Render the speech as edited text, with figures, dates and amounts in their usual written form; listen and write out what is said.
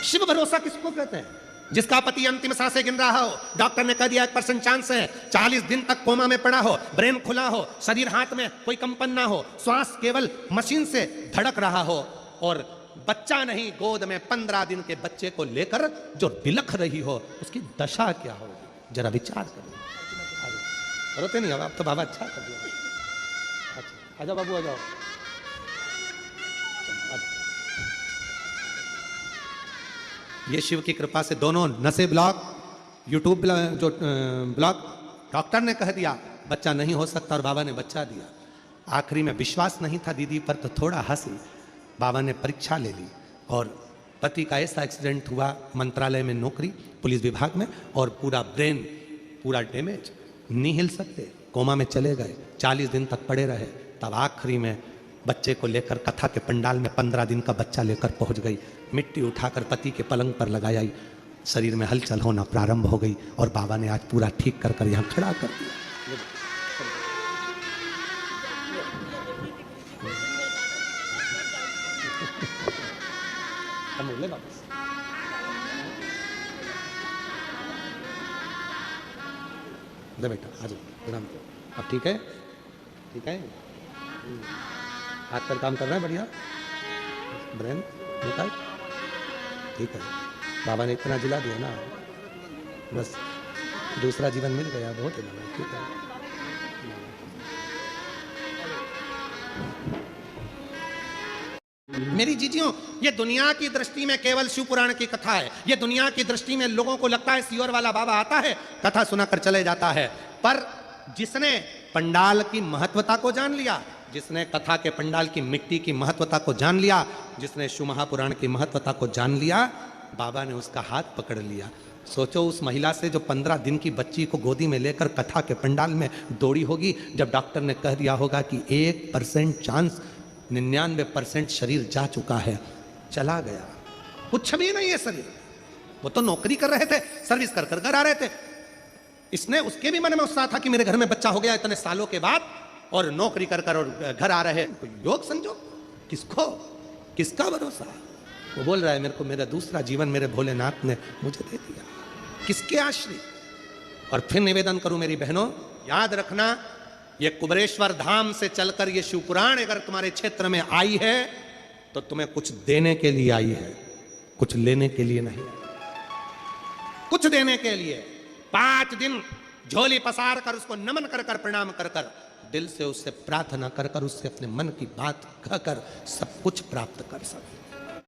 शिव भरोसा किसको कहते हैं? जिसका पति अंतिम सांसें गिन रहा हो, डॉक्टर ने कह दिया 1% चांस है, 40 दिन तक कोमा में पड़ा हो, ब्रेन खुला हो, शरीर हाथ में कोई कंपन ना हो, श्वास केवल मशीन से धड़क रहा हो, और बच्चा नहीं, गोद में 15 दिन के बच्चे को लेकर जो बिलख रही हो, उसकी दशा क्या होगी? जरा विचार करो। रोते नहीं, अब आप तो बाबा अच्छा कर दिया। अच्छा, आजाओ बाबू, आ जाओ। ये शिव की कृपा से दोनों नशे ब्लॉक, यूट्यूब जो ब्लॉक, डॉक्टर ने कह दिया बच्चा नहीं हो सकता और बाबा ने बच्चा दिया। आखिरी में विश्वास नहीं था दीदी पर तो थोड़ा हंसी, बाबा ने परीक्षा ले ली और पति का ऐसा एक्सीडेंट हुआ, मंत्रालय में नौकरी, पुलिस विभाग में, और पूरा ब्रेन पूरा डैमेज, नहीं हिल सकते, कोमा में चले गए, 40 दिन तक पड़े रहे। तब आखिरी में बच्चे को लेकर कथा के पंडाल में 15 दिन का बच्चा लेकर पहुंच गई, मिट्टी उठाकर पति के पलंग पर लगाई, शरीर में हलचल होना प्रारंभ हो गई और बाबा ने आज पूरा ठीक कर कर यहाँ खड़ा कर दिया। दे बेटा, आ जाओ, प्रणाम। अब ठीक है? ठीक है, हाथ पर काम कर रहा है बढ़िया, ब्रेन होता है, ठीक है। बाबा ने इतना जिला दिया ना, बस दूसरा जीवन मिल गया, बहुत है बाबा, ठीक है। मेरी जीजियों, ये दुनिया की दृष्टि में केवल शिव पुराण की कथा है। ये दुनिया की दृष्टि में लोगों को लगता है सियोर वाला बाबा आता है, कथा सुनाकर चले जाता है, पर जिसने पंडाल की महत्वता को जान लिया, जिसने कथा के पंडाल की मिट्टी की महत्वता को जान लिया, जिसने शिव महापुराण की महत्वता को जान लिया, बाबा ने उसका हाथ पकड़ लिया। सोचो उस महिला से जो 15 दिन की बच्ची को गोदी में लेकर कथा के पंडाल में दौड़ी होगी, जब डॉक्टर ने कह दिया होगा कि 1% चांस, 99% शरीर जा चुका है, चला गया, कुछ भी नहीं है शरीर। वो तो नौकरी कर रहे थे, सर्विस कर कर घर आ रहे थे, इसने, उसके भी मन में उत्साह था कि मेरे घर में बच्चा हो गया इतने सालों के बाद, और नौकरी कर कर और घर आ रहे, योग संजोग, किसको, किसका भरोसा? वो बोल रहा है मेरे को मेरा दूसरा जीवन मेरे भोलेनाथ ने मुझे दे दिया, किसके आश्रित? और फिर निवेदन करूं मेरी बहनों, याद रखना, ये कुबरेश्वर धाम से चलकर ये शिवपुराण अगर तुम्हारे क्षेत्र में आई है तो तुम्हें कुछ देने के लिए आई है, कुछ लेने के लिए नहीं, कुछ देने के लिए। 5 दिन झोली पसार कर उसको नमन कर कर, प्रणाम कर कर, दिल से उससे प्रार्थना कर कर, उससे अपने मन की बात कहकर सब कुछ प्राप्त कर सकते।